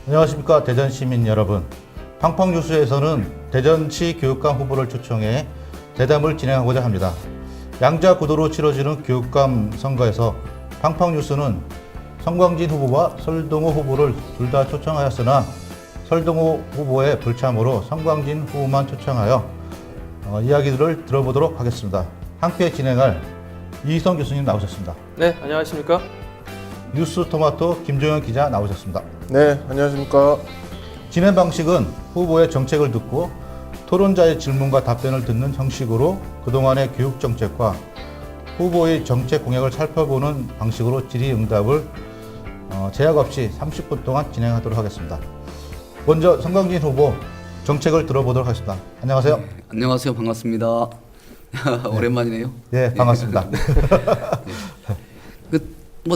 안녕하십니까 대전 시민 여러분. 팡팡뉴스에서는 대전시 교육감 후보를 초청해 대담을 진행하고자 합니다. 양자 구도로 치러지는 교육감 선거에서 팡팡뉴스는 성광진 후보와 설동호 후보를 둘 다 초청하였으나 설동호 후보의 불참으로 성광진 후보만 초청하여 이야기들을 들어보도록 하겠습니다. 함께 진행할 이희성 교수님 나오셨습니다. 네, 안녕하십니까? 뉴스토마토 김종현 기자 나오셨습니다. 네, 안녕하십니까. 진행 방식은 후보의 정책을 듣고 토론자의 질문과 답변을 듣는 형식으로 그동안의 교육 정책과 후보의 정책 공약을 살펴보는 방식으로 질의응답을 제약 없이 30분 동안 진행하도록 하겠습니다. 먼저 성광진 후보 정책을 들어보도록 하겠습니다. 안녕하세요. 네, 안녕하세요. 반갑습니다. 오랜만이네요. 네, 반갑습니다.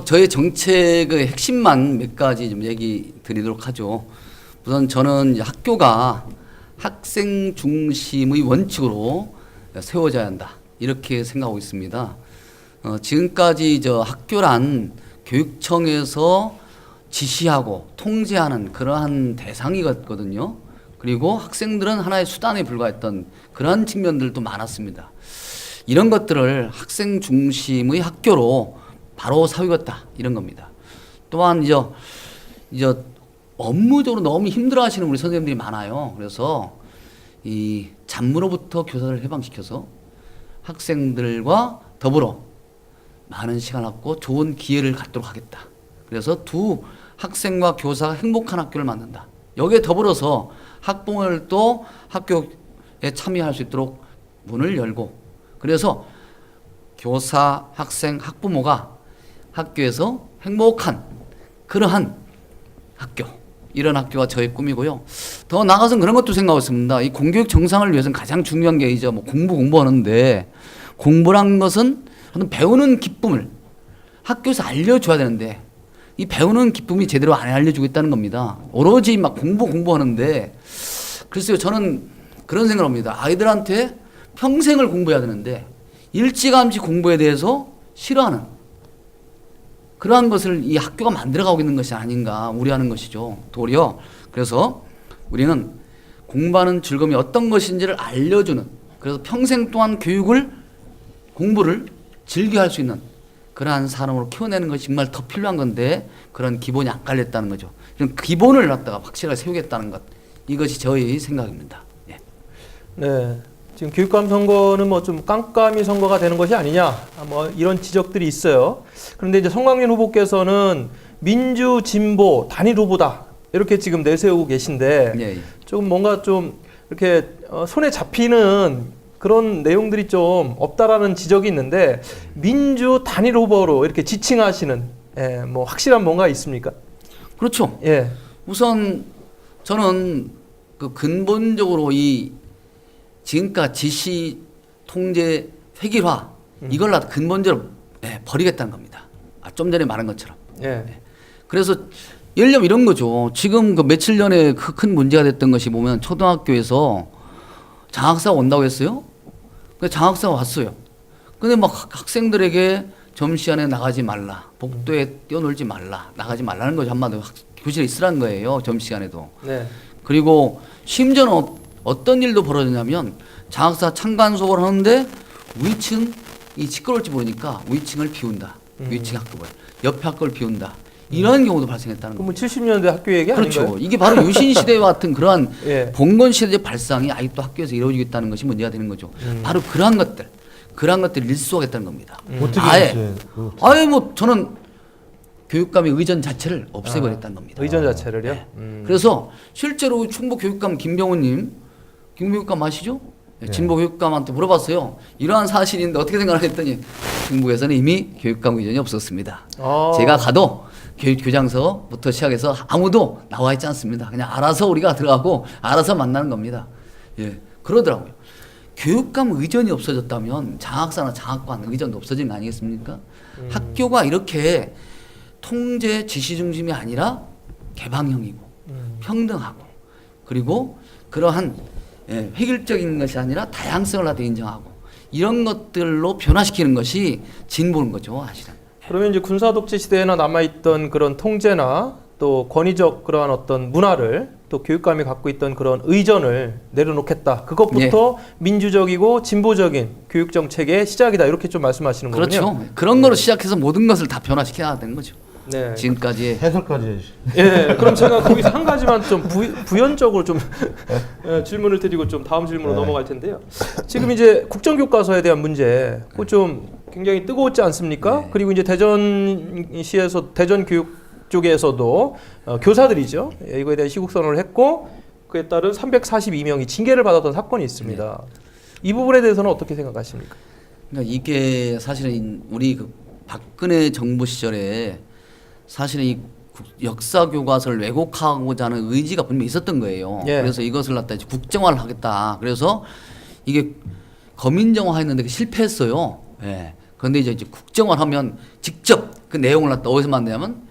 저의 정책의 핵심만 몇 가지 좀 얘기 드리도록 하죠. 우선 저는 학교가 학생 중심의 원칙으로 세워져야 한다. 이렇게 생각하고 있습니다. 지금까지 학교란 교육청에서 지시하고 통제하는 그러한 대상이었거든요. 그리고 학생들은 하나의 수단에 불과했던 그러한 측면들도 많았습니다. 이런 것들을 학생 중심의 학교로 바로 세우겠다 이런 겁니다. 또한 이제 업무적으로 너무 힘들어하시는 우리 선생님들이 많아요. 그래서 이 잡무로부터 교사를 해방시켜서 학생들과 더불어 많은 시간을 갖고 좋은 기회를 갖도록 하겠다. 그래서 두 학생과 교사가 행복한 학교를 만든다. 여기에 더불어서 학부모를 또 학교에 참여할 수 있도록 문을 열고, 그래서 교사, 학생, 학부모가 학교에서 행복한 그러한 학교, 이런 학교가 저의 꿈이고요. 더 나아가서는 그런 것도 생각하고 있습니다. 이 공교육 정상을 위해서는 가장 중요한 게 이제 공부하는데, 공부란 것은 어떤 배우는 기쁨을 학교에서 알려줘야 되는데 이 배우는 기쁨이 제대로 안 알려주고 있다는 겁니다. 오로지 막 공부하는데, 글쎄요, 저는 그런 생각을 합니다. 아이들한테 평생을 공부해야 되는데 일찌감치 공부에 대해서 싫어하는 그러한 것을 이 학교가 만들어가고 있는 것이 아닌가 우려하는 것이죠. 도리어 그래서 우리는 공부하는 즐거움이 어떤 것인지를 알려주는, 그래서 평생 동안 공부를 즐겨 할 수 있는 그러한 사람으로 키워내는 것이 정말 더 필요한 건데, 그런 기본이 안 깔렸다는 거죠. 기본을 갖다가 확실하게 세우겠다는 것, 이것이 저의 생각입니다. 예. 네, 지금 교육감 선거는 좀 깜깜이 선거가 되는 것이 아니냐, 이런 지적들이 있어요. 그런데 이제 성광진 후보께서는 민주 진보 단일 후보다 이렇게 지금 내세우고 계신데, 예. 조금 뭔가 좀 이렇게 손에 잡히는 그런 내용들이 좀 없다라는 지적이 있는데, 민주 단일 후보로 이렇게 지칭하시는 확실한 뭔가 있습니까? 그렇죠. 예. 우선 저는 근본적으로 이 지금까지 지시 통제 획일화 이걸 근본적으로 버리겠다는 겁니다. 좀 전에 말한 것처럼. 예. 그래서 예를 들면 이런 거죠. 지금 며칠 전에 큰 문제가 됐던 것이 보면 초등학교에서 장학사가 온다고 했어요. 장학사가 왔어요. 근데 학생들에게 점심시간에 나가지 말라, 복도에 뛰어놀지 말라, 나가지 말라는 거죠. 한마디로 교실에 있으라는 거예요. 점심시간에도. 네. 그리고 심지어는 어떤 일도 벌어졌냐면, 장학사 참관 수업을 하는데 위층이 시끄러울지 모르니까 위층을 비운다. 위층 학급을. 옆에 학급을 비운다. 이런 경우도 발생했다는 거예요. 70년대 학교 얘기 그렇죠. 아닌가요? 이게 바로 유신시대와 같은 그러한 예. 봉건시대의 발상이 아직도 학교에서 이루어지고 있다는 것이 문제가 되는 거죠. 바로 그러한 것들을 일소하겠다는 겁니다. 어떻게 아예 저는 교육감의 의전 자체를 없애버렸다는 겁니다. 의전 자체를요? 네. 그래서 실제로 충북 교육감 김병훈님, 김교육감 아시죠? 네. 진보 교육감한테 물어봤어요. 이러한 사실인데 어떻게 생각하겠더니 충북에서는 이미 교육감 의전이 없었습니다. 제가 가도 교장서부터 시작해서 아무도 나와 있지 않습니다. 그냥 알아서 우리가 들어가고 알아서 만나는 겁니다. 예, 그러더라고요. 교육감 의전이 없어졌다면 장학사나 장학관 의전도 없어진 거 아니겠습니까? 학교가 이렇게 통제 지시 중심이 아니라 개방형이고 평등하고, 그리고 그러한 획일적인 것이 아니라 다양성을 하되 인정하고, 이런 것들로 변화시키는 것이 진보인 거죠, 사실은. 그러면 이제 군사 독재 시대에나 남아있던 그런 통제나 또 권위적 그러한 어떤 문화를 또 교육감이 갖고 있던 그런 의전을 내려놓겠다. 그것부터 민주적이고 진보적인 교육 정책의 시작이다. 이렇게 좀 말씀하시는 거군요. 그렇죠. 그런 거로 시작해서 모든 것을 다 변화시켜야 되는 거죠. 네. 지금까지 해설까지 해주시. 예, 그럼 제가 거기서 한 가지만 좀 부연적으로 좀 질문을 드리고 좀 다음 질문으로 네. 넘어갈 텐데요. 지금 이제 국정교과서에 대한 문제, 그거 좀 굉장히 뜨거웠지 않습니까? 네. 그리고 이제 대전시에서 대전 교육 쪽에서도 교사들이죠. 예, 이거에 대한 시국 선언을 했고 그에 따른 342명이 징계를 받았던 사건이 있습니다. 이 부분에 대해서는 어떻게 생각하십니까? 그러니까 이게 사실은 우리 그 박근혜 정부 시절에 사실은 이 역사 교과서를 왜곡하고자 하는 의지가 분명히 있었던 거예요. 예. 그래서 이것을 갖다 이제 국정화를 하겠다. 그래서 이게 검인정화했는데 그게 실패했어요. 예. 그런데 이제 국정화를 하면 직접 그 내용을 갖다 어디서 만드냐면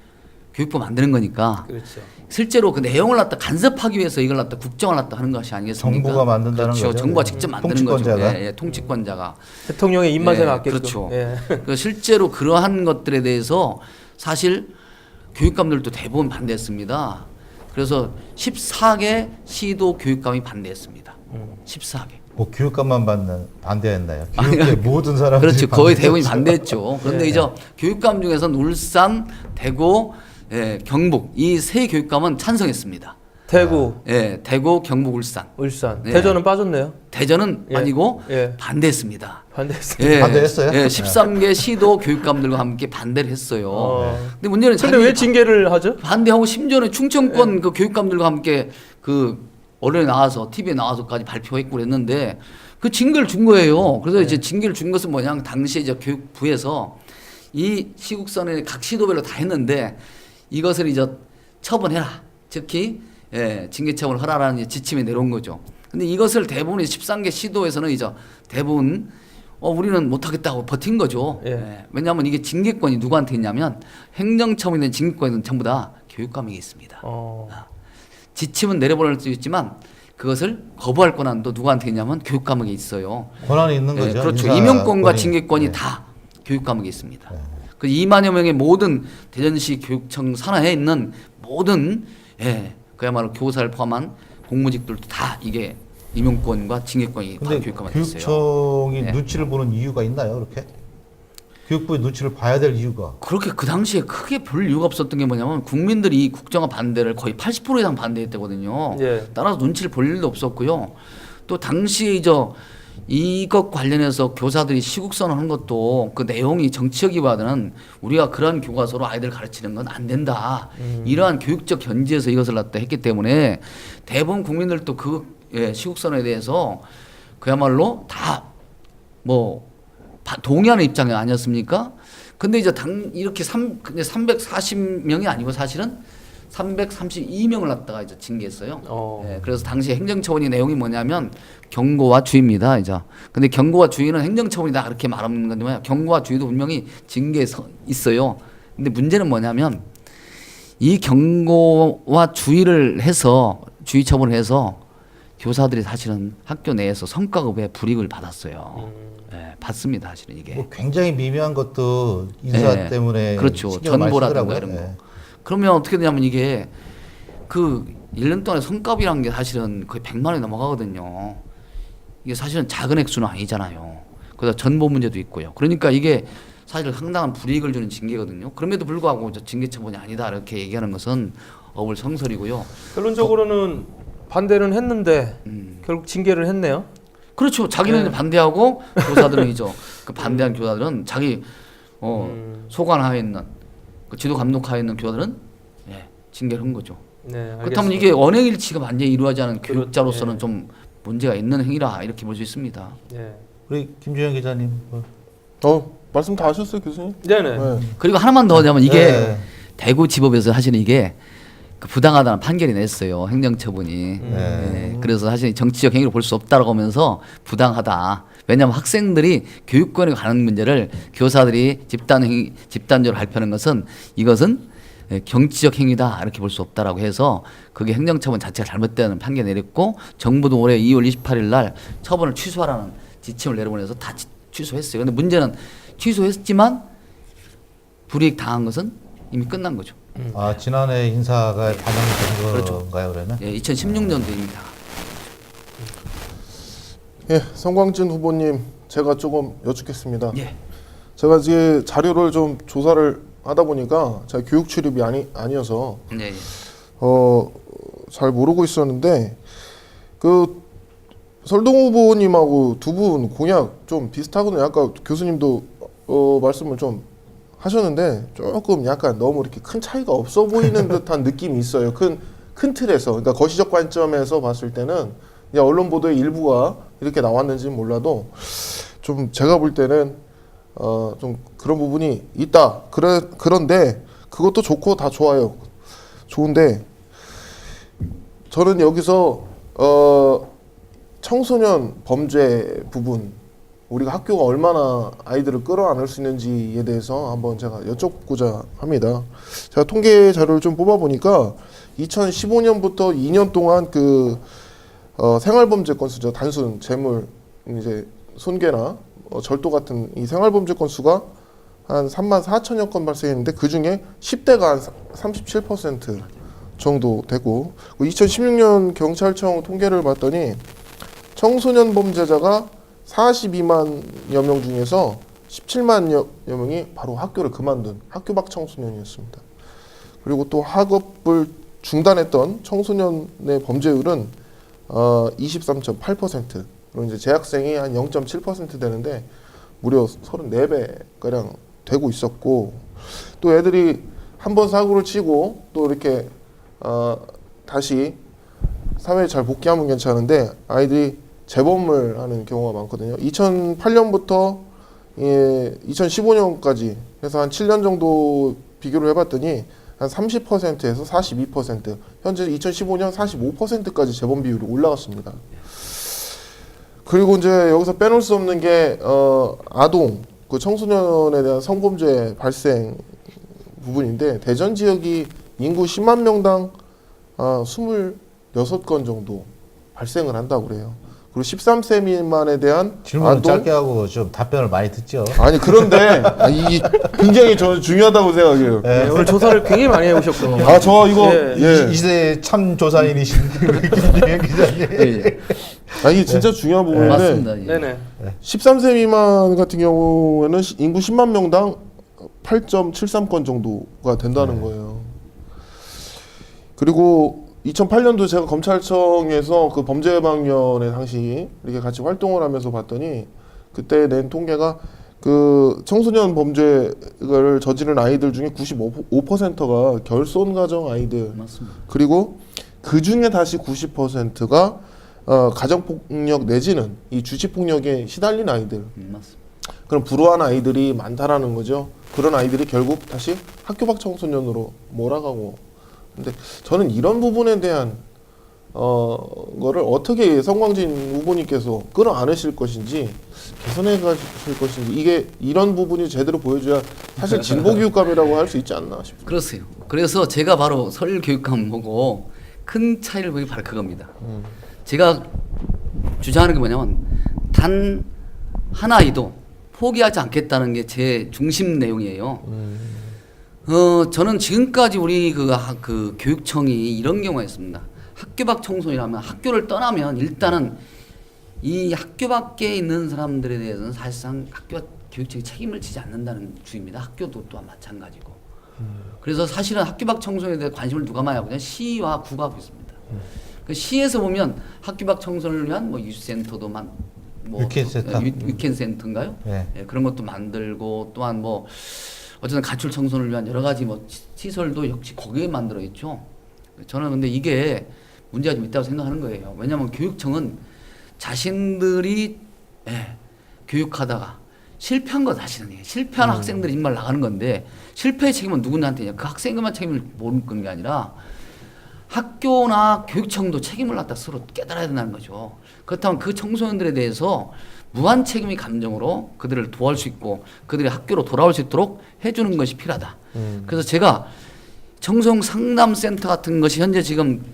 교육부 만드는 거니까. 그렇죠. 실제로 그 내용을 갖다 간섭하기 위해서 이걸 갖다 국정화를 갖다 하는 것이 아니겠습니까? 정부가 만든다는 그렇죠. 거죠. 정부가 직접 만드는 통치권자가. 거죠. 예, 예, 통치권자가. 대통령의 입맛에 예, 맞게끔. 그렇죠. 예. 그 실제로 그러한 것들에 대해서 사실 교육감들도 대부분 반대했습니다. 그래서 14개 시도 교육감이 반대했습니다. 14개. 뭐 교육감만 반대했나요? 교육계 모든 사람들이 그렇죠. 거의 대부분이 반대했죠. 반대했죠. 그런데 네. 이제 교육감 중에서는 울산, 대구, 예, 경북 이 세 교육감은 찬성했습니다. 대구, 예, 대구, 경북, 울산. 울산, 네. 대전은 빠졌네요. 대전은 예. 아니고 예. 반대했습니다. 반대했어요. 예, 반대했어요? 예, 13개 시도 교육감들과 함께 반대를 했어요. 근데 문제는 근데 왜 징계를 하죠? 반대하고 심지어는 충청권 그 교육감들과 함께 그 언론에 나와서 TV에 나와서까지 발표했고 그랬는데 그 징계를 준 거예요. 그래서 이제 징계를 준 것은 뭐냐? 당시에 이제 교육부에서 이 시국선에 각 시도별로 다 했는데 이것을 이제 처분해라. 특히 예, 징계 처분을 하라라는 이제 지침이 내려온 거죠. 근데 이것을 대부분 13개 시도에서는 이제 대부분 우리는 못하겠다고 버틴 거죠. 예. 예, 왜냐하면 이게 징계권이 누구한테 있냐면 행정처분에 징계권은 전부 다 교육감에게 있습니다. 지침은 내려보낼 수 있지만 그것을 거부할 권한도 누구한테 있냐면 교육감에게 있어요. 권한이 있는 예, 거죠. 그렇죠. 인사 임용권과 권이. 징계권이 네. 다 교육감에게 있습니다. 그 2만여 명의 모든 대전시 교육청 산하에 있는 모든 그야말로 교사를 포함한 공무직들도 다 이게 임용권과 징계권이 다 근데 교육감한테 있어요. 교육청이 네. 눈치를 보는 이유가 있나요? 그렇게? 교육부의 눈치를 봐야 될 이유가. 그렇게 그 당시에 크게 별 이유가 없었던 게 뭐냐면 국민들이 이 국정화 반대를 거의 80% 이상 반대했대거든요. 예. 따라서 눈치를 볼 일도 없었고요. 또 당시에 이것 관련해서 교사들이 시국선언 한 것도 그 내용이 정치적이보다는 우리가 그러한 교과서로 아이들 가르치는 건 안 된다. 이러한 교육적 견지에서 이것을 갖다 했기 때문에 대부분 국민들도 그 시국선언에 대해서 그야말로 다 뭐 동의하는 입장이 아니었습니까? 근데 이제 이렇게 340명이 아니고 사실은 332명을 갖다가 이제 징계했어요. 예, 그래서 당시 행정처분이 내용이 뭐냐면 경고와 주의입니다. 이제. 근데 경고와 주의는 행정처분이다 그렇게 말하는 건데 뭐냐? 경고와 주의도 분명히 징계에 있어요. 근데 문제는 뭐냐면 이 경고와 주의를 해서 주의 처분을 해서 교사들이 사실은 학교 내에서 성과급에 불이익을 받았어요. 예, 받습니다. 사실은 이게. 뭐 굉장히 미미한 것도 인사 예, 때문에 그렇죠. 신경을 많이 전보라든가 쓰더라고요. 이런 거. 예. 그러면 어떻게 되냐면 이게 그 1년 동안의 성과비라는 게 사실은 거의 100만 원이 넘어가거든요. 이게 사실은 작은 액수는 아니잖아요. 그래서 전보 문제도 있고요. 그러니까 이게 사실 상당한 불이익을 주는 징계거든요. 그럼에도 불구하고 징계 처분이 아니다 이렇게 얘기하는 것은 어불성설이고요. 결론적으로는 반대는 했는데 결국 징계를 했네요. 그렇죠. 자기는 네. 반대하고 교사들은 이죠. 그 반대한 교사들은 자기 소관하에 있는 그 지도 감독하에 있는 교사들은 징계를 한 거죠. 네, 알겠습니다. 그렇다면 이게 언행일치가 완전히 이루어지지 않은 그렇- 교육자로서는 예. 좀 문제가 있는 행위라 이렇게 볼 수 있습니다. 네. 우리 김주영 기자님. 뭐. 말씀 다 하셨어요, 교수님? 네네. 네. 그리고 하나만 더 하자면 이게 네. 대구지법에서 사실은 이게 그 부당하다는 판결이 냈어요. 행정처분이. 네. 예, 그래서 사실 정치적 행위로 볼 수 없다라고 하면서 부당하다. 왜냐하면 학생들이 교육권에 관한 문제를 교사들이 집단적으로 발표하는 것은 이것은 정치적 행위다 이렇게 볼 수 없다라고 해서 그게 행정처분 자체가 잘못되는 판결을 내렸고 정부도 올해 2월 28일 날 처분을 취소하라는 지침을 내려보내서 다 취소했어요. 그런데 문제는 취소했지만 불이익 당한 것은 이미 끝난 거죠. 아, 지난해 인사가 반영이 된 그렇죠. 건가요, 그러면? 예, 2016년도입니다. 예, 성광진 후보님 제가 조금 여쭙겠습니다. 예. 제가 이제 자료를 좀 조사를 하다 보니까 제가 교육 출입이 아니어서 예, 예. 잘 모르고 있었는데 그 설동 후보님하고 두 분 공약 좀 비슷하거든요. 아까 교수님도 말씀을 좀 하셨는데 조금 약간 너무 이렇게 큰 차이가 없어 보이는 듯한 느낌이 있어요. 큰 틀에서, 그러니까 거시적 관점에서 봤을 때는 그냥 언론 보도의 일부가 이렇게 나왔는지는 몰라도 좀 제가 볼 때는 좀 그런 부분이 있다. 그런데 그것도 좋고 다 좋아요. 좋은데 저는 여기서 청소년 범죄 부분, 우리가 학교가 얼마나 아이들을 끌어안을 수 있는지에 대해서 한번 제가 여쭙고자 합니다. 제가 통계 자료를 좀 뽑아보니까 2015년부터 2년 동안 그 생활범죄 건수죠. 단순 재물 이제 손괴나 절도 같은 이 생활범죄 건수가 한 3만 4천여 건 발생했는데 그 중에 10대가 한 37% 정도 되고 2016년 경찰청 통계를 봤더니 청소년 범죄자가 42만여 명 중에서 17만여 명이 바로 학교를 그만둔 학교 밖 청소년이었습니다. 그리고 또 학업을 중단했던 청소년의 범죄율은 23.8%. 그리고 이제 재학생이 한 0.7% 되는데 무려 34배 가량 되고 있었고, 또 애들이 한 번 사고를 치고 또 이렇게 다시 사회에 잘 복귀하면 괜찮은데 아이들이 재범을 하는 경우가 많거든요. 2008년부터 2015년까지 해서 한 7년 정도 비교를 해봤더니 한 30%에서 42%, 현재 2015년 45%까지 재범 비율이 올라갔습니다. 그리고 이제 여기서 빼놓을 수 없는 게 아동, 그 청소년에 대한 성범죄 발생 부분인데 대전 지역이 인구 10만 명당 26건 정도 발생을 한다고 그래요. 그리고 13세 미만에 대한 질문은 짧게 하고 좀 답변을 많이 듣죠. 아니 그런데 이 굉장히 저는 중요하다고 생각해요. 네, 오늘 조사를 굉장히 많이 해오셨군요. 아 저 이거 예. 예. 이 시대의 참 조사인이신 김진영 기자님. 예, 예. 아 이게 진짜 중요한 부분인데 맞습니다. 예. 네네. 13세 미만 같은 경우에는 인구 10만 명당 8.73건 정도가 된다는 거예요. 그리고 2008년도 제가 검찰청에서 그 범죄예방위원회 당시 이렇게 같이 활동을 하면서 봤더니 그때 낸 통계가 그 청소년 범죄를 저지른 아이들 중에 95%가 결손 가정 아이들, 맞습니다. 그리고 그 중에 다시 90%가 가정폭력 내지는 이 주치폭력에 시달린 아이들. 맞습니다. 그럼 불우한 아이들이 많다라는 거죠. 그런 아이들이 결국 다시 학교 밖 청소년으로 몰아가고. 근데 저는 이런 부분에 대한 거를 어떻게 성광진 후보님께서 끌어안으실 것인지, 개선해 가실 것인지, 이게 이런 부분이 제대로 보여줘야 사실 진보 교육감이라고 할 수 있지 않나 싶어요. 그렇어요. 그래서 제가 바로 설 교육감 보고 큰 차이를 보기 바로 그겁니다. 제가 주장하는 게 뭐냐면 단 한 아이도 포기하지 않겠다는 게 제 중심 내용이에요. 저는 지금까지 우리 그 교육청이 이런 경우가 있습니다. 학교 밖 청소년이라면 학교를 떠나면 일단은 이 학교 밖에 있는 사람들에 대해서는 사실상 학교 교육청이 책임을 지지 않는다는 주의입니다. 학교도 또한 마찬가지고. 그래서 사실은 학교 밖 청소년에 대해 관심을 누가 많이 하고 있냐? 시와 구가 하고 있습니다. 그 시에서 보면 학교 밖 청소년을 위한 뭐 유센터도 위켄센터. 위켄센터인가요? 네. 예, 그런 것도 만들고 또한 뭐 어쨌든 가출 청소년을 위한 여러 가지 뭐 시설도 역시 거기에 만들어 있죠. 저는 근데 이게 문제가 좀 있다고 생각하는 거예요. 왜냐하면 교육청은 자신들이 교육하다가 실패한 거 사실은 실패한 학생들이 정말 나가는 건데 실패의 책임은 누구한테냐? 그 학생들만 책임을 모르는 게 아니라 학교나 교육청도 책임을 갖다 서로 깨달아야 된다는 거죠. 그렇다면 그 청소년들에 대해서 무한 책임의 감정으로 그들을 도와줄 수 있고 그들이 학교로 돌아올 수 있도록 해주는 것이 필요하다. 그래서 제가 청소년 상담센터 같은 것이 현재 지금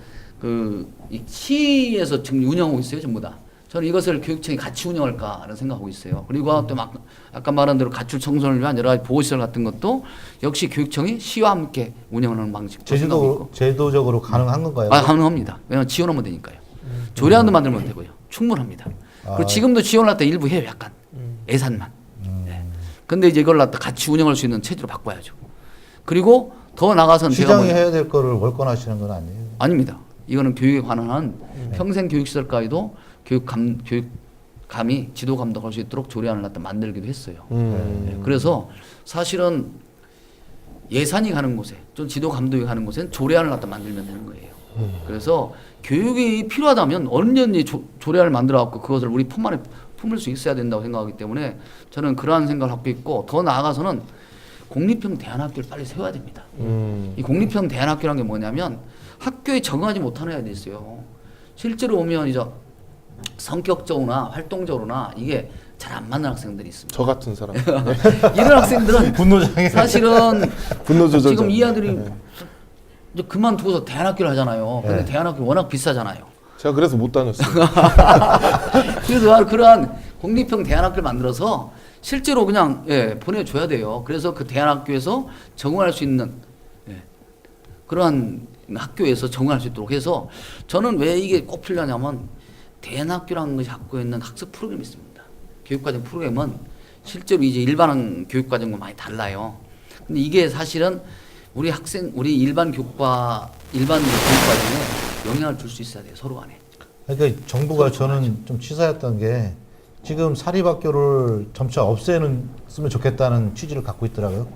이 시에서 지금 운영하고 있어요, 전부 다. 저는 이것을 교육청이 같이 운영할까라는 생각하고 있어요. 그리고 또 막 아까 말한 대로 가출 청소년을 위한 여러 가지 보호시설 같은 것도 역시 교육청이 시와 함께 운영하는 방식도 생각하고 있고. 제도적으로 가능한 건가요? 가능합니다. 왜냐하면 지원하면 되니까요. 조례안도 만들면 되고요. 충분합니다. 그리고 지금도 지원을 갖다 일부 해요. 약간 예산만. 네. 근데 이제 이걸 갖다 같이 운영할 수 있는 체제로 바꿔야죠. 그리고 더 나가서는 제가 시장이 해야 될 거를 월권하시는 건 아니에요? 아닙니다. 이거는 교육에 관한 평생 교육시설까지도 교육감이 지도 감독할 수 있도록 조례안을 갖다 만들기도 했어요. 네. 그래서 사실은 예산이 가는 곳에 좀 지도 감독이 가는 곳엔 조례안을 갖다 만들면 되는 거예요. 그래서 교육이 필요하다면 언제든지 조례안을 만들어 갖고 그것을 우리 품 안에 품을 수 있어야 된다고 생각하기 때문에 저는 그러한 생각을 갖고 있고, 더 나아가서는 공립형 대안학교를 빨리 세워야 됩니다. 이 공립형 대안학교라는 게 뭐냐면 학교에 적응하지 못하는 애들이 있어요. 실제로 오면 이제 성격적으로나 활동적으로나 이게 잘 안 맞는 학생들이 있습니다. 저 같은 사람. 이런 학생들은 분노장애. 사실은 분노 조절. 지금 이 아들이 이제 그만두고서 대안학교를 하잖아요. 근데 네. 대안학교 워낙 비싸잖아요. 제가 그래서 못 다녔어요. 그래서 그러한 공립형 대안학교를 만들어서 실제로 그냥 보내줘야 돼요. 그래서 그 대안학교에서 적응할 수 있는 그러한 학교에서 적응할 수 있도록 해서, 저는 왜 이게 꼭 필요하냐면 대안학교라는 것이 갖고 있는 학습 프로그램이 있습니다. 교육과정 프로그램은 실제로 이제 일반 교육과정과 많이 달라요. 근데 이게 사실은 우리 일반 교육과정에 영향을 줄 수 있어야 돼요, 서로 간에. 그러니까 정부가 저는 좀 치사했던 게 지금 사립학교를 점차 없애는 쓰면 좋겠다는 취지를 갖고 있더라고요.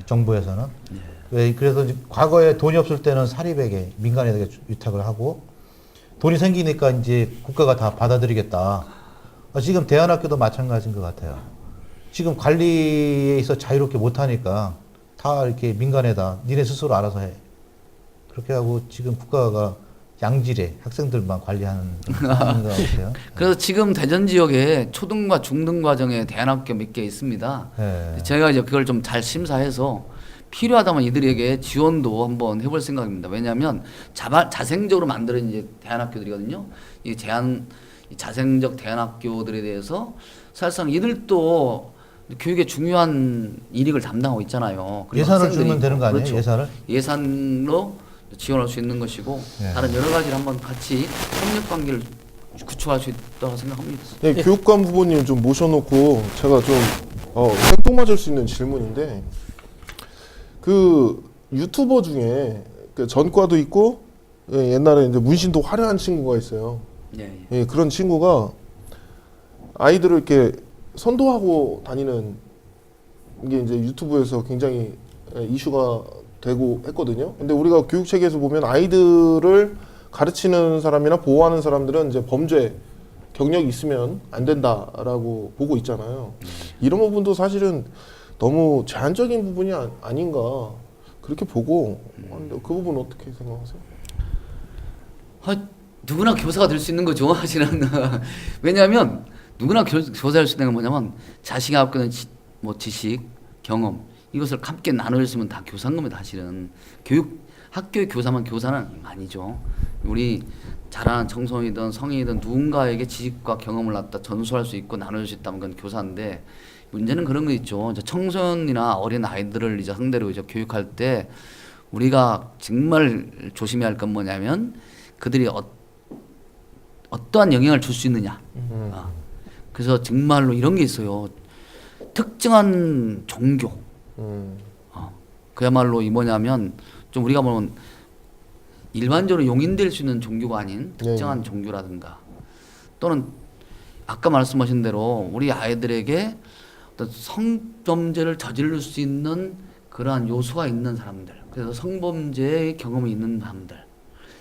정부에서는. 왜 그래서 이제 과거에 돈이 없을 때는 사립에게 민간에게 위탁을 하고 돈이 생기니까 이제 국가가 다 받아들이겠다. 지금 대안학교도 마찬가지인 것 같아요. 지금 관리에 있어 자유롭게 못하니까 다 이렇게 민간에다 니네 스스로 알아서 해. 그렇게 하고 지금 국가가 양질의 학생들만 관리하는 것 같아요. 그래서 지금 대전 지역에 초등과 중등 과정에 대안학교 몇 개 있습니다. 네. 제가 이제 그걸 좀 잘 심사해서 필요하다면 이들에게 지원도 한번 해볼 생각입니다. 왜냐하면 자생적으로 만드는 이제 대안학교들이거든요. 이 자생적 대안학교들에 대해서 사실상 이들도 교육의 중요한 이익을 담당하고 있잖아요. 그리고 예산을 학생들이 주면 되는 거 아니에요? 그렇죠. 예산을? 예산으로 지원할 수 있는 것이고 네. 다른 여러 가지를 한번 같이 협력 관계를 구축할 수 있다고 생각합니다. 네, 교육감 후보님 좀 모셔놓고 제가 좀 생뚱맞을 수 있는 질문인데, 그 유튜버 중에 그 전과도 있고 옛날에 이제 문신도 화려한 친구가 있어요. 예, 그런 친구가 아이들을 이렇게 선도하고 다니는 게 이제 유튜브에서 굉장히 이슈가 되고 했거든요. 근데 우리가 교육 체계에서 보면 아이들을 가르치는 사람이나 보호하는 사람들은 이제 범죄 경력이 있으면 안 된다라고 보고 있잖아요. 이런 부분도 사실은 너무 제한적인 부분이 아닌가 그렇게 보고, 그 부분 어떻게 생각하세요? 누구나 교사가 될 수 있는 거죠, 사실은. 왜냐하면 누구나 교사할 수 있는 건 뭐냐면 자식이 갖고 있는 지식, 경험 이것을 함께 나누었으면 다 교사인 겁니다. 사실은 학교의 교사는 아니죠. 우리 자라는 청소년이든 성인이든 누군가에게 지식과 경험을 갖다 전수할 수 있고 나눌 수 있다면 그건 교사인데, 문제는 그런 거 있죠. 이제 청소년이나 어린 아이들을 이제 상대로 이제 교육할 때 우리가 정말 조심해야 할 건 뭐냐면 그들이 어떠한 영향을 줄 수 있느냐. 그래서 정말로 이런 게 있어요. 특정한 종교. 그야말로 이 뭐냐면 좀 우리가 보면 일반적으로 용인될 수 있는 종교가 아닌 특정한 종교라든가, 또는 아까 말씀하신 대로 우리 아이들에게 어떤 성범죄를 저지를 수 있는 그러한 요소가 있는 사람들, 그래서 성범죄의 경험이 있는 사람들,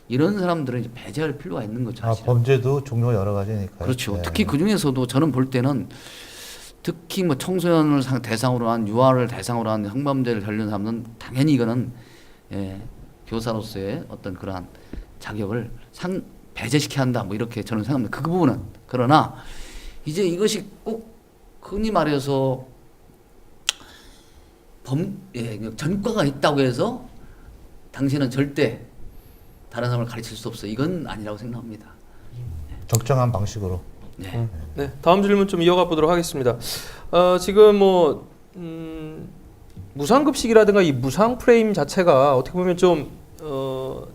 이런 사람들은 이제 배제할 필요가 있는 거죠. 사실은. 범죄도 종류가 여러 가지니까요. 그렇죠. 네. 특히 그 중에서도 저는 볼 때는 특히 뭐 청소년을 대상으로 한 유아를 대상으로 한 성범죄를 저지른 사람은 당연히 이거는 교사로서의 어떤 그러한 자격을 배제시켜야 한다. 뭐 이렇게 저는 생각합니다. 그 부분은. 그러나 이제 이것이 꼭 흔히 말해서 전과가 있다고 해서 당신은 절대 다른 사람을 가르칠 수 없어. 이건 아니라고 생각합니다. 적정한 방식으로. 네. 네, 다음 질문 좀 이어가 보도록 하겠습니다. 지금 뭐 무상급식이라든가 이 무상 프레임 자체가 어떻게 보면 좀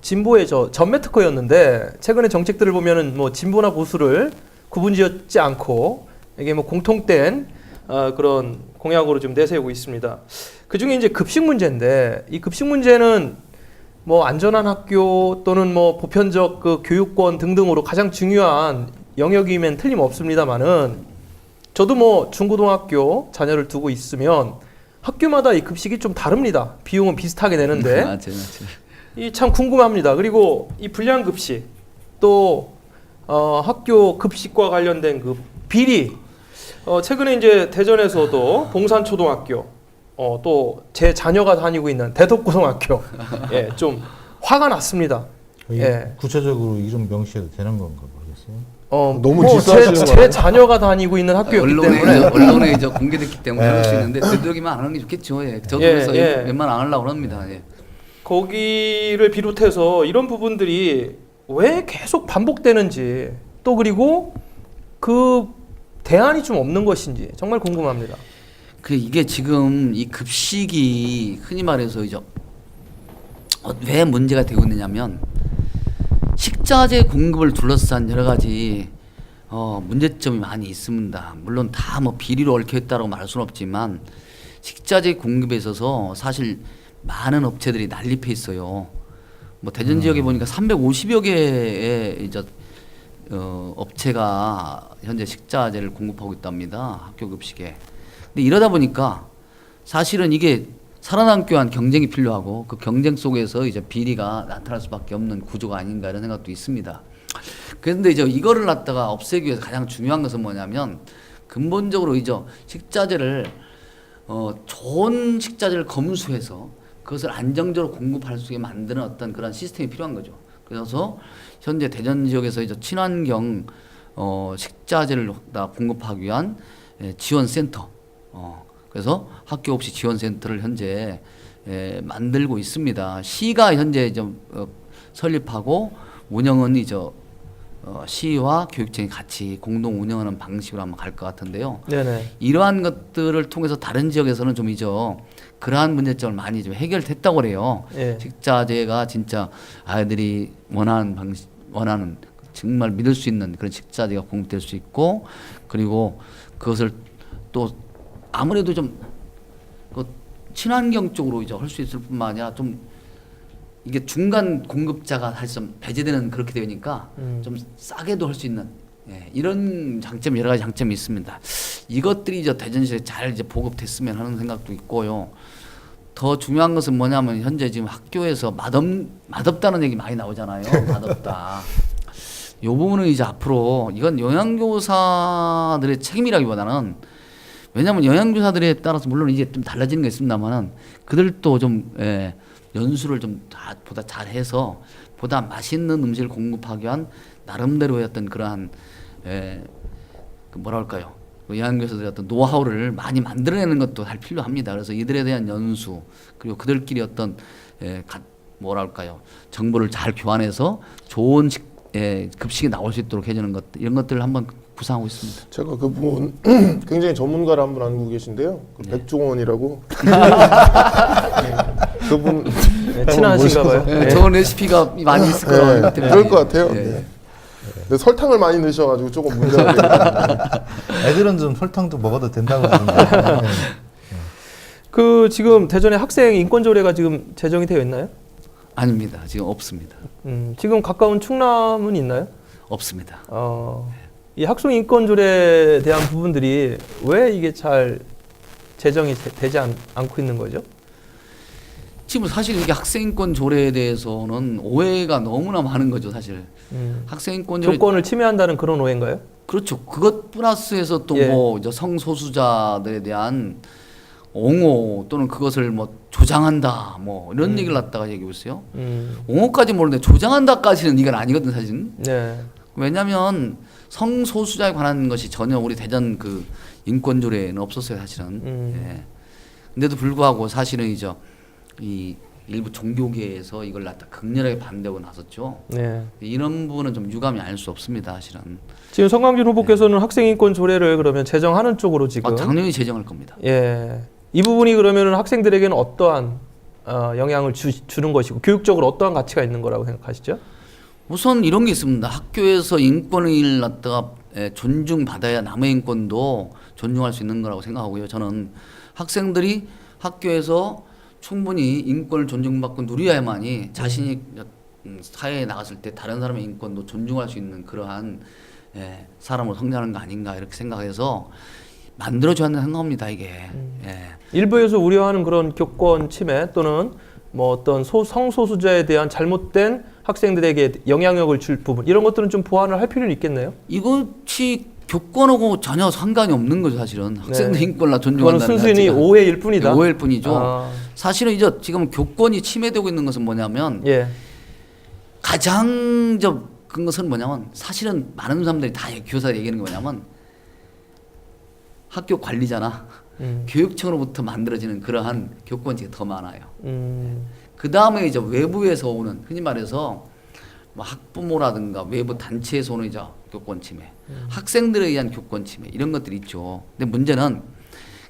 진보의 전매 특허였는데 최근의 정책들을 보면은 뭐 진보나 보수를 구분지었지 않고 이게 뭐 공통된 그런 공약으로 좀 내세우고 있습니다. 그 중에 이제 급식 문제인데 이 급식 문제는 뭐 안전한 학교 또는 뭐 보편적 그 교육권 등등으로 가장 중요한 영역이면 틀림없습니다만은 저도 뭐 중고등학교 자녀를 두고 있으면 학교마다 이 급식이 좀 다릅니다. 비용은 비슷하게 내는데 맞아요. 이 참 궁금합니다. 그리고 이 불량 급식 또 학교 급식과 관련된 그 비리 최근에 이제 대전에서도 봉산초등학교 또 제 자녀가 다니고 있는 대덕고등학교 예, 좀 화가 났습니다. 예. 구체적으로 이름 명시해도 되는 건가 모르겠어요. 너무 뭐 질서하시는 거 제 아니에요? 자녀가 다니고 있는 학교였기 때문에 언론에 이제 공개됐기 때문에 그럴 수 있는데 되도록이면 안 하는 게 좋겠죠. 예. 저도 예, 그래서 예. 웬만하면 안 하려고 합니다. 예. 거기를 비롯해서 이런 부분들이 왜 계속 반복되는지 또 그리고 그 대안이 좀 없는 것인지 정말 궁금합니다. 이게 지금 이 급식이 흔히 말해서 이제 왜 문제가 되고 있느냐면 식자재 공급을 둘러싼 여러 가지 문제점이 많이 있습니다. 물론 다 뭐 비리로 얽혀 있다고 말할 수는 없지만 식자재 공급에 있어서 사실 많은 업체들이 난립해 있어요. 뭐 대전 지역에 보니까 350여 개의 이제 업체가 현재 식자재를 공급하고 있답니다. 학교 급식에. 근데 이러다 보니까 사실은 이게 살아남기 위한 경쟁이 필요하고 그 경쟁 속에서 이제 비리가 나타날 수밖에 없는 구조가 아닌가 이런 생각도 있습니다. 그런데 이제 이거를 갖다가 없애기 위해서 가장 중요한 것은 뭐냐면 근본적으로 이제 식자재를 좋은 식자재를 검수해서 그것을 안정적으로 공급할 수 있게 만드는 어떤 그런 시스템이 필요한 거죠. 그래서 현재 대전 지역에서 이제 친환경 식자재를 다 공급하기 위한 지원센터 그래서 학교 없이 지원센터를 현재 만들고 있습니다. 시가 현재 좀 설립하고 운영은 이제 시와 교육청이 같이 공동 운영하는 방식으로 한번 갈 것 같은데요. 네네. 이러한 것들을 통해서 다른 지역에서는 좀 이제 그러한 문제점을 많이 좀 해결됐다고 그래요. 예. 식자재가 진짜 아이들이 원하는 정말 믿을 수 있는 그런 식자재가 공급될 수 있고 그리고 그것을 또 아무래도 좀 그 친환경 쪽으로 이제 할 수 있을 뿐만 아니라 좀 이게 중간 공급자가 사실 좀 배제되는 그렇게 되니까 좀 싸게도 할 수 있는 이런 장점 여러 가지 장점이 있습니다. 이것들이 이제 대전시에 잘 이제 보급됐으면 하는 생각도 있고요. 더 중요한 것은 뭐냐면 현재 지금 학교에서 맛없다는 얘기 많이 나오잖아요. 맛없다. 이 부분은 이제 앞으로 이건 영양교사들의 책임이라기보다는 왜냐하면 영양교사들에 따라서 물론 이제 좀 달라지는 게 있습니다만은 그들도 좀 연수를 좀 보다 잘해서 보다 맛있는 음식을 공급하기 위한 나름대로의 어떤 그러한 그 뭐랄까요 영양교사들의 어떤 노하우를 많이 만들어내는 것도 할 필요합니다. 그래서 이들에 대한 연수 그리고 그들끼리 어떤 뭐랄까요 정보를 잘 교환해서 좋은 급식이 나올 수 있도록 해주는 것 이런 것들을 한번 구상하고 있습니다. 제가 그 부분 굉장히 전문가를 한 분 알고 계신데요. 그 백종원이라고 그분 친하신가 봐요. 좋은 레시피가 많이 있을 거라고 생각 때문에 그럴 것 같아요. 근데 설탕을 많이 넣으셔가지고 조금 문제가 되거든요. 애들은 좀 설탕도 먹어도 된다고 하는데. 그 지금 대전에 학생 인권 조례가 지금 제정이 되어 있나요? 아닙니다. 지금 없습니다. 지금 가까운 충남은 있나요? 없습니다. 이 학생 인권 조례에 대한 부분들이 왜 이게 잘 제정이 되지 않고 있는 거죠? 지금 사실 이게 학생인권 조례에 대해서는 오해가 너무나 많은 거죠, 사실. 학생인권 조례 조건을 침해한다는 그런 오해인가요? 그렇죠. 그것 플러스해서 또 예. 뭐 성소수자들에 대한 옹호 또는 그것을 뭐 조장한다 뭐 이런 얘기를 갖다가 얘기하고 있어요. 옹호까지 모르는데 조장한다까지는 이건 아니거든 사실은. 네. 왜냐하면 성소수자에 관한 것이 전혀 우리 대전 그 인권조례에는 없었어요 사실은. 예. 근데도 불구하고 사실은 이제 이 일부 종교계에서 이걸 갖다 극렬하게 반대하고 나섰죠. 네. 이런 부분은 좀 유감이 아닐 수 없습니다, 사실은. 지금 성광진 후보께서는 학생인권 조례를 그러면 제정하는 쪽으로 지금 당연히 제정할 겁니다. 예. 이 부분이 그러면 학생들에게는 어떠한 영향을 주는 것이고 교육적으로 어떠한 가치가 있는 거라고 생각하시죠? 우선 이런 게 있습니다. 학교에서 인권을 갖다가 존중받아야 남의 인권도 존중할 수 있는 거라고 생각하고요. 저는 학생들이 학교에서 충분히 인권을 존중받고 누려야만이 자신이 사회에 나갔을 때 다른 사람의 인권도 존중할 수 있는 그러한 사람으로 성장하는 거 아닌가 이렇게 생각해서 만들어줘야 한다고 생각합니다. 이게. 일부에서 우려하는 그런 교권 침해 또는 뭐 어떤 성소수자에 대한 잘못된 학생들에게 영향력을 줄 부분 이런 것들은 좀 보완을 할 필요는 있겠네요. 이것이 교권하고 전혀 상관이 없는 거죠, 사실은. 학생들 인권을 그거는 존중한다는 순순히 자체가. 오해일 뿐이다. 오해일 뿐이죠. 아. 사실은 이제 지금 교권이 침해되고 있는 것은 뭐냐면 예. 가장 큰 것은 뭐냐면 사실은 많은 사람들이 다 교사들이 얘기하는 게 뭐냐면 학교 관리자나 교육청으로부터 만들어지는 그러한 교권직이 더 많아요. 그 다음에 이제 외부에서 오는 흔히 말해서 뭐 학부모라든가 외부 단체에서 오는 이제 교권 침해, 학생들에 의한 교권 침해 이런 것들이 있죠. 근데 문제는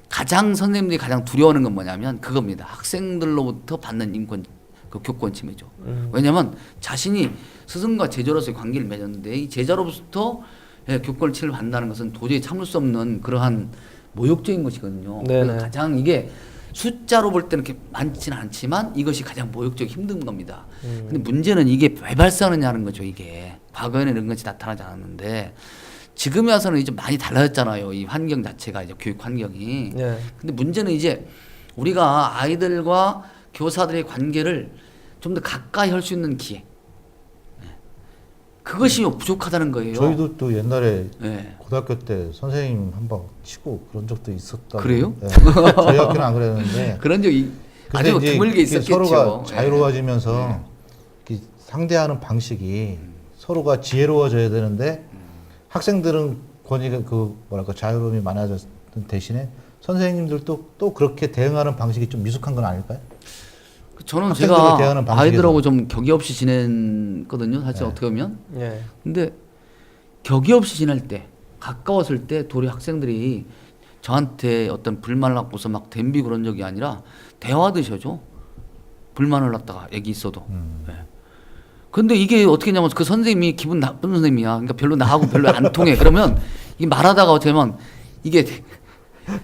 가장 선생님들이 가장 두려워하는 건 뭐냐면 그겁니다. 학생들로부터 받는 인권 그 교권 침해죠. 왜냐하면 자신이 스승과 제자로서의 관계를 맺었는데 이 제자로부터 교권을 침해받는다는 것은 도저히 참을 수 없는 그러한 모욕적인 것이거든요. 그래서 가장 이게 숫자로 볼 때는 이렇게 많지는 않지만 이것이 가장 모욕적이고 힘든 겁니다. 근데 문제는 이게 왜 발생하느냐는 거죠. 이게 과거에는 이런 것이 나타나지 않았는데 지금에 와서는 이제 많이 달라졌잖아요. 이 환경 자체가 이제 교육 환경이. 네. 근데 문제는 이제 우리가 아이들과 교사들의 관계를 좀 더 가까이 할 수 있는 기회. 그것이 부족하다는 거예요. 저희도 또 옛날에 네. 고등학교 때 선생님 한 방 치고 그런 적도 있었다. 그래요? 네. 저희 학교는 안 그랬는데. 그런 적이 근데 아주 이제 드물게 있었겠죠. 서로가 자유로워지면서 이렇게 상대하는 방식이 서로가 지혜로워져야 되는데 학생들은 권위가 그 뭐랄까 자유로움이 많아졌던 대신에 선생님들도 또 그렇게 대응하는 방식이 좀 미숙한 건 아닐까요? 저는 학생들을 제가 대하는 방식에서. 아이들하고 좀 격이 없이 지냈거든요. 사실 네. 어떻게 보면. 예. 근데 격이 없이 지낼 때 가까웠을 때 도리 학생들이 저한테 어떤 불만을 갖고서 막 덤비고 그런 적이 아니라 대화하듯이 하죠. 불만을 갖다가 얘기 있어도. 네. 근데 이게 어떻게 했냐면 그 선생님이 기분 나쁜 선생님이야. 그러니까 별로 나하고 별로 안 통해. 그러면 이 말하다가 되면 이게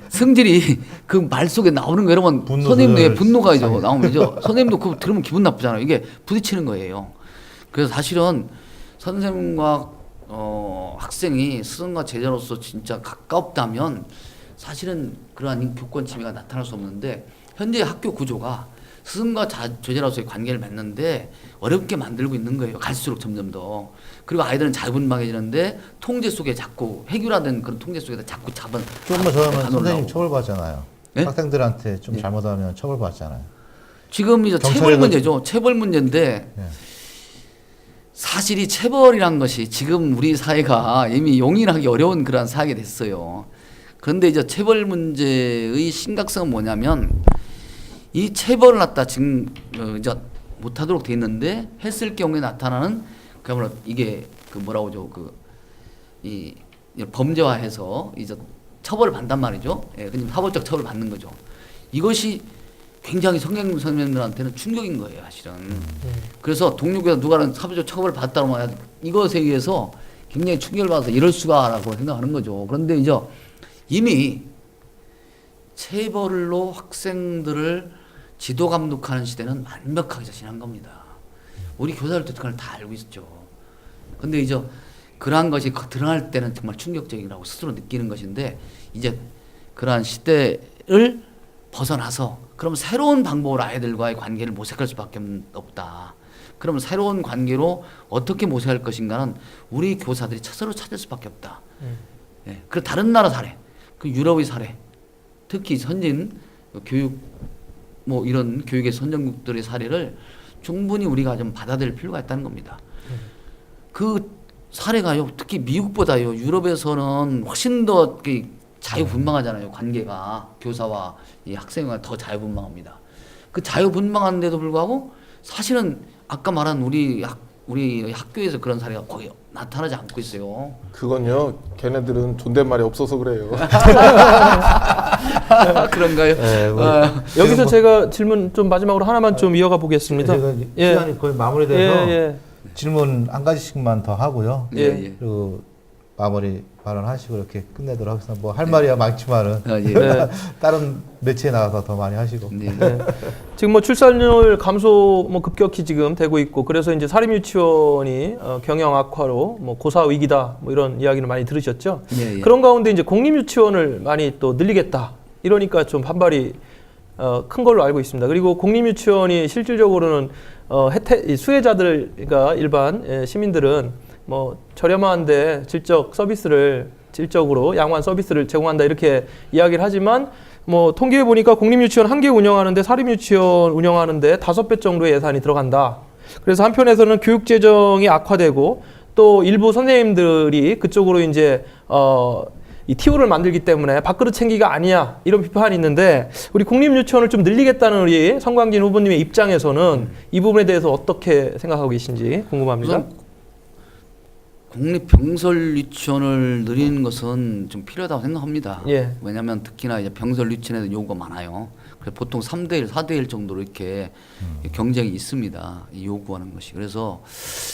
성질이 그 말 속에 나오는 거 이러면 선생님도 분노가 이제 나오면죠. 선생님도 그거 들으면 기분 나쁘잖아요. 이게 부딪히는 거예요. 그래서 사실은 선생님과 학생이 스승과 제자로서 진짜 가깝다면 사실은 그러한 교권 침해가 나타날 수 없는데 현재 학교 구조가 스승과 제자로서의 관계를 맺는데 어렵게 만들고 있는 거예요. 갈수록 점점 더. 그리고 아이들은 자유분방해지는데 통제 속에 자꾸 회귀라든 그런 통제 속에다 자꾸 조금만 저하면 선생님 처벌받잖아요. 네? 학생들한테 좀 잘못하면 처벌받잖아요. 지금 이제 체벌 문제죠. 체벌 문제인데 네. 사실 이 체벌이란 것이 지금 우리 사회가 이미 용인하기 어려운 그런 사회가 됐어요. 그런데 이제 체벌 문제의 심각성은 뭐냐면 이 체벌을 갖다 지금 이제 못하도록 돼 있는데 했을 경우에 나타나는 그야말로 이게 그 뭐라고 하죠 이 범죄화해서 이제 처벌을 받단 말이죠. 예, 그냥 사법적 처벌을 받는 거죠. 이것이 굉장히 선생님들한테는 충격인 거예요, 사실은. 그래서 동료교사 누가는 사법적 처벌을 받았다 그러면 이것에 의해서 굉장히 충격을 받아서 이럴 수가라고 생각하는 거죠. 그런데 이제 이미 체벌로 학생들을 지도 감독하는 시대는 완벽하게 지난 겁니다. 우리 교사들도 그걸 다 알고 있었죠. 근데 이제 그러한 것이 드러날 때는 정말 충격적이라고 스스로 느끼는 것인데 이제 그러한 시대를 벗어나서 그럼 새로운 방법으로 아이들과의 관계를 모색할 수밖에 없다. 그러면 새로운 관계로 어떻게 모색할 것인가는 우리 교사들이 스스로 찾을 수밖에 없다. 예. 그리고 다른 나라 사례, 그 유럽의 사례, 특히 선진 교육 뭐 이런 교육의 선진국들의 사례를 충분히 우리가 좀 받아들일 필요가 있다는 겁니다. 그 사례가요, 특히 미국보다요, 유럽에서는 훨씬 더 자유분방하잖아요. 관계가 교사와 이 학생과 더 자유분방합니다. 그 자유분방한데도 불구하고 사실은 아까 말한 우리 학교에서 그런 사례가 거의 나타나지 않고 있어요. 그건요, 걔네들은 존댓말이 없어서 그래요. 그런가요? 네, 뭐, 여기서 제가 질문 좀 마지막으로 하나만 좀 이어가 보겠습니다. 제가 예. 시간이 거의 마무리돼서 예. 질문 한 가지씩만 더 하고요. 예, 예. 그리고 마무리 발언하시고 이렇게 끝내도록 하겠습니다. 뭐 할 말이야 많지만은 아, 예. 네. 다른 매체에 나가서 더 많이 하시고. 네. 네. 지금 뭐 출산율 감소 뭐 급격히 지금 되고 있고 그래서 이제 사립유치원이 경영 악화로 뭐 고사 위기다 뭐 이런 이야기를 많이 들으셨죠. 예, 예. 그런 가운데 이제 공립유치원을 많이 또 늘리겠다 이러니까 좀 반발이 큰 걸로 알고 있습니다. 그리고 공립유치원이 실질적으로는 혜택 수혜자들 그러니까 일반 시민들은 뭐 저렴한데 질적으로 양호한 서비스를 제공한다 이렇게 이야기를 하지만 뭐 통계에 보니까 공립유치원 1개 운영하는데 사립유치원 운영하는데 5배 정도의 예산이 들어간다. 그래서 한편에서는 교육 재정이 악화되고 또 일부 선생님들이 그쪽으로 이제 이 TO를 만들기 때문에 밥그릇 챙기가 아니야 이런 비판이 있는데 우리 공립유치원을 좀 늘리겠다는 우리 성광진 후보님의 입장에서는 이 부분에 대해서 어떻게 생각하고 계신지 궁금합니다. 우선 공립 병설 유치원을 늘리는 것은 좀 필요하다고 생각합니다. 예. 왜냐하면 특히나 이제 병설 유치원에도 요구가 많아요. 그래서 보통 3대1, 4대1 정도로 이렇게 경쟁이 있습니다. 이 요구하는 것이. 그래서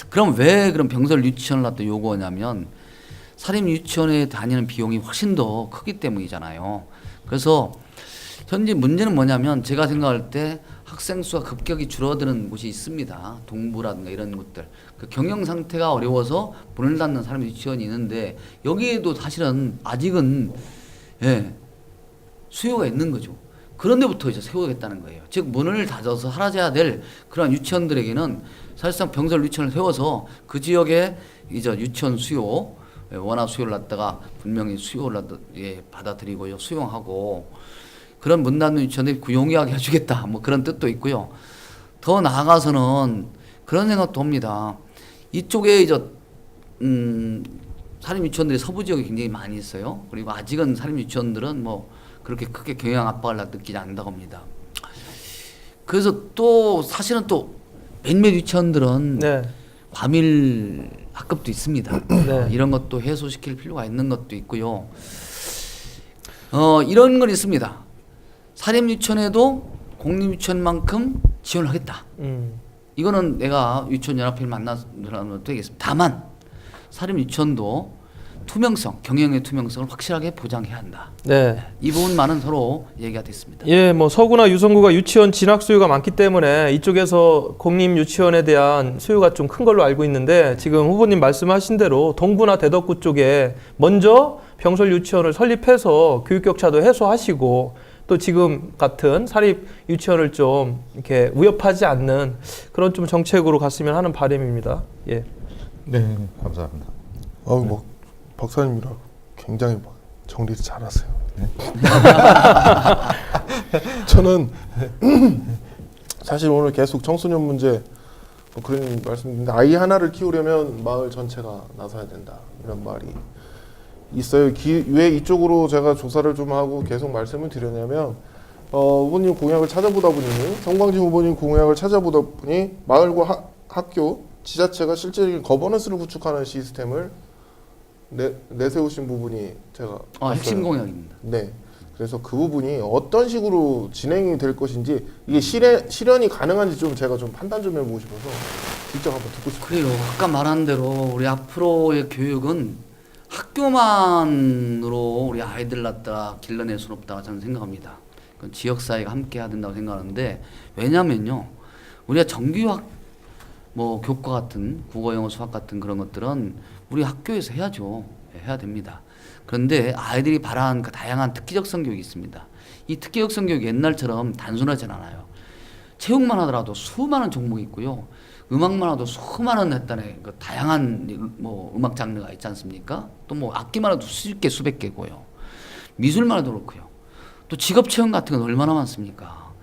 그럼 왜 그런 병설 유치원을 갖다 요구하냐면 사립 유치원에 다니는 비용이 훨씬 더 크기 때문이잖아요. 그래서 현재 문제는 뭐냐면 제가 생각할 때 학생 수가 급격히 줄어드는 곳이 있습니다. 동부라든가 이런 곳들. 그 경영 상태가 어려워서 문을 닫는 사람 유치원이 있는데 여기에도 사실은 아직은 수요가 있는 거죠. 그런 데부터 이제 세우겠다는 거예요. 즉 문을 닫아서 사라져야 될 그런 유치원들에게는 사실상 병설 유치원을 세워서 그 지역에 이제 유치원 수요 원화 수요를 갖다가 분명히 수요를 받아들이고요. 수용하고 그런 문 닫는 유치원들이 구용하게 해주겠다. 뭐 그런 뜻도 있고요. 더 나아가서는 그런 생각도 합니다. 이쪽에 이제 사립 유치원들이 서부 지역에 굉장히 많이 있어요. 그리고 아직은 사립 유치원들은 뭐 그렇게 크게 경영 압박을 느끼지 않는다고 합니다. 그래서 또 사실은 또 몇몇 유치원들은 네. 과밀 학급도 있습니다. 네. 이런 것도 해소시킬 필요가 있는 것도 있고요. 이런 건 있습니다. 사립유치원에도 공립유치원만큼 지원을 하겠다. 이거는 내가 유치원연합회를 만나면 되겠습니다. 다만 사립유치원도 투명성, 경영의 투명성을 확실하게 보장해야 한다. 네. 이 부분만은 서로 얘기가 됐습니다. 예, 뭐 서구나 유성구가 유치원 진학 수요가 많기 때문에 이쪽에서 공립 유치원에 대한 수요가 좀 큰 걸로 알고 있는데 지금 후보님 말씀하신 대로 동구나 대덕구 쪽에 먼저 병설 유치원을 설립해서 교육 격차도 해소하시고 또 지금 같은 사립 유치원을 좀 이렇게 위협하지 않는 그런 좀 정책으로 갔으면 하는 바람입니다. 예. 네, 감사합니다. 뭐 박사님이라 굉장히 막 정리를 잘하세요. 저는 사실 오늘 계속 청소년 문제 뭐 그런 말씀인데 아이 하나를 키우려면 마을 전체가 나서야 된다 이런 말이 있어요. 왜 이쪽으로 제가 조사를 좀 하고 계속 말씀을 드렸냐면 후보님 공약을 찾아보다 보니 성광진 후보님 공약을 찾아보다 보니 마을과 학교 지자체가 실질적인 거버넌스를 구축하는 시스템을 내세우신 부분이 제가 핵심 공약입니다. 네. 그래서 그 부분이 어떤 식으로 진행이 될 것인지 이게 실현이 가능한지 좀 제가 좀 판단 좀 해보고 싶어서 직접 한번 듣고 싶어요. 그래요. 아까 말한 대로 우리 앞으로의 교육은 학교만으로 우리 아이들 갖다 길러낼 수는 없다고 저는 생각합니다. 그건 지역사회가 함께 해야 된다고 생각하는데 왜냐면요. 우리가 정규학 뭐 교과 같은 국어, 영어, 수학 같은 그런 것들은 우리 학교에서 해야죠. 해야 됩니다. 그런데 아이들이 바라는 그 다양한 특기적 성교육이 있습니다. 이 특기적 성교육이 옛날처럼 단순하진 않아요. 체육만 하더라도 수많은 종목이 있고요. 음악만 하도 수많은 그 다양한 뭐 음악 장르가 있지 않습니까? 또 뭐 악기만 해도 수십 개, 수백 개고요. 미술만 해도 그렇고요. 또 직업 체험 같은 건 얼마나 많습니까?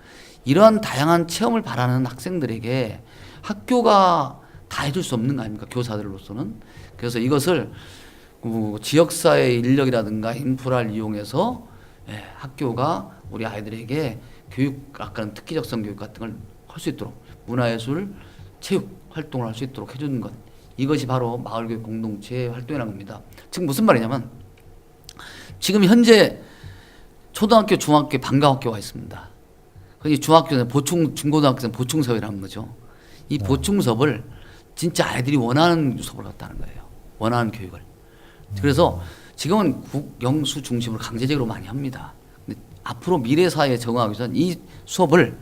이러한 다양한 체험을 바라는 학생들에게 학교가 다 해줄 수 없는 거 아닙니까? 교사들로서는. 그래서 이것을 지역사회 인력이라든가 인프라를 이용해서 학교가 우리 아이들에게 교육학과는 특기적성 교육 같은 걸 할 수 있도록 문화예술, 체육 활동을 할 수 있도록 해주는 것, 이것이 바로 마을교육 공동체의 활동이라는 겁니다. 지금 무슨 말이냐면 지금 현재 초등학교, 중학교, 방과학교가 있습니다. 이 중학교는 중고등학교는 보충 수업이라는 거죠. 이 보충 수업을 진짜 아이들이 원하는 수업을 갖다는 거예요. 원하는 교육을. 그래서 지금은 국영수 중심으로 강제적으로 많이 합니다. 근데 앞으로 미래 사회에 적응하기 위해서는 이 수업을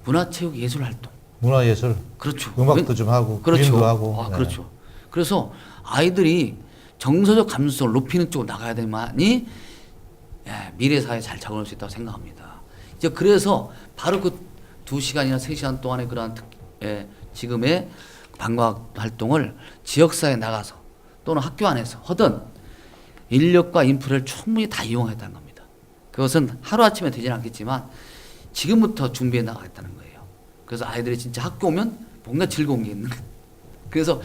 문화체육 예술 활동, 문화예술, 그렇죠. 음악도 좀 하고, 그림도 하고. 아, 그렇죠. 그래서 아이들이 정서적 감수성을 높이는 쪽으로 나가야 되만이 미래 사회에 잘 적응할 수 있다고 생각합니다. 이제 그래서 바로 그 2시간이나 3시간 동안의 그러한 지금의 방과학 활동을 지역사회에 나가서 또는 학교 안에서 하던 인력과 인프라를 충분히 다 이용하겠다는 겁니다. 그것은 하루아침에 되지는 않겠지만 지금부터 준비해 나가겠다는 거예요. 그래서 아이들이 진짜 학교 오면 뭔가 즐거운 게 있는 거예요. 그래서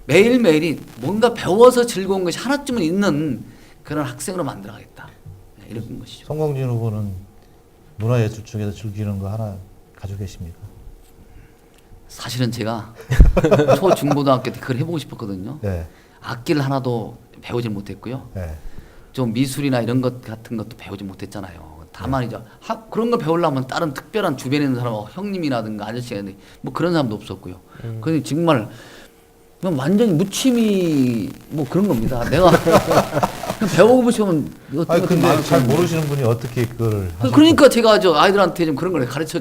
매일매일이 뭔가 배워서 즐거운 것이 하나쯤은 있는 그런 학생으로 만들어가겠다. 이런 것이죠. 송광진 후보는 문화예술 중에서 즐기는 거 하나 가지고 계십니까? 사실은 제가 초중고등학교 때 그걸 해보고 싶었거든요. 네. 악기를 하나도 배우지 못했고요. 네. 좀 미술이나 이런 것 같은 것도 배우지 못했잖아요. 다만 이제 그런 걸 배우려면 다른 특별한 주변에 있는 사람, 형님이라든가 아저씨가 있는데 뭐 그런 사람도 없었고요. 그런데 정말 그냥 완전히 무침이 뭐 그런 겁니다. 내가 그냥 배우고 싶으면 아니 근데 잘 모르시는 분이 어떻게 그걸 그러니까 제가 저 아이들한테 좀 그런 걸 가르쳐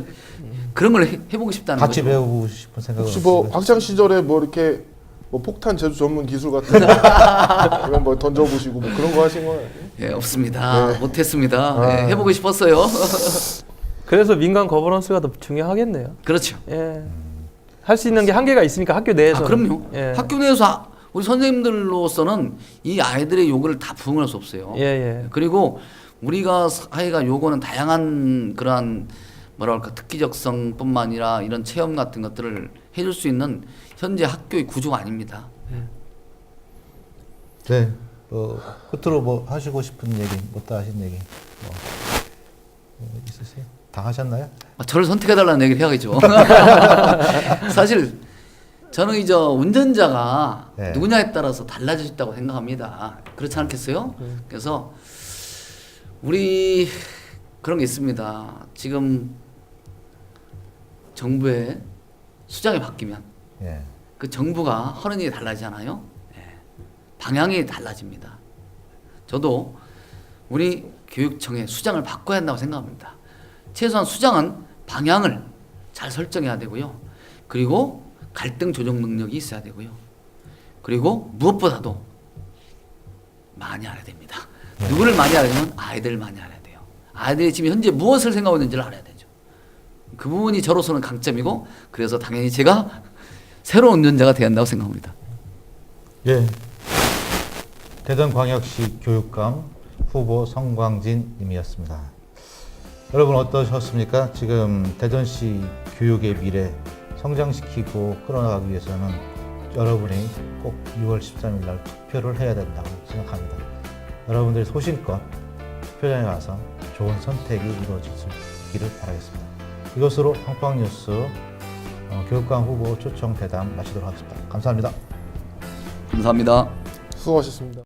그런 걸 해보고 싶다는 같이 거죠. 배우고 싶은 생각은 혹시 뭐 없으세요? 학창 시절에 뭐 이렇게 뭐 폭탄 제조 전문 기술 같은 거 이런 뭐 던져보시고 뭐 그런 거 하신 거 아니에요? 예, 없습니다. 네. 못했습니다. 아. 예, 해보고 싶었어요. 그래서 민간 거버넌스가 더 중요하겠네요. 그렇죠. 예. 할 수 있는 게 한계가 있으니까 학교 내에서. 아, 그럼요. 예. 학교 내에서 우리 선생님들로서는 이 아이들의 요구를 다 부응할 수 없어요. 예, 예. 그리고 우리가 사회가 요구는 다양한 그러한 뭐랄까 특기적성뿐만 아니라 이런 체험 같은 것들을 해줄 수 있는 현재 학교의 구조가 아닙니다. 네. 끝으로 뭐 하시고 싶은 얘기, 못다 하신 얘기 뭐 있으세요? 다 하셨나요? 저를 선택해달라는 얘기를 해야겠죠. 사실 저는 이제 운전자가 네. 누구냐에 따라서 달라질 수 있다고 생각합니다. 그렇지 않겠어요? 그래서 우리 그런 게 있습니다. 지금 정부의 수장이 바뀌면 예. 그 정부가 하는 일이 달라지잖아요. 예. 방향이 달라집니다. 저도 우리 교육청의 수장을 바꿔야 한다고 생각합니다. 최소한 수장은 방향을 잘 설정해야 되고요. 그리고 갈등 조정 능력이 있어야 되고요. 그리고 무엇보다도 많이 알아야 됩니다. 누구를 많이 알아야면 아이들을 많이 알아야 돼요. 아이들이 지금 현재 무엇을 생각하고 있는지를 알아야 되죠. 그 부분이 저로서는 강점이고 그래서 당연히 제가 새로운 운전자가 되어야 한다고 생각합니다. 예. 대전광역시 교육감 후보 송광진 님이었습니다. 여러분 어떠셨습니까? 지금 대전시 교육의 미래 성장시키고 끌어나가기 위해서는 여러분이 꼭 6월 13일 날 투표를 해야 된다고 생각합니다. 여러분들이 소신껏 투표장에 가서 좋은 선택이 이루어지기를 바라겠습니다. 이것으로 팡팡뉴스 교육감 후보 초청 대담 마치도록 하겠습니다. 감사합니다. 감사합니다. 수고하셨습니다.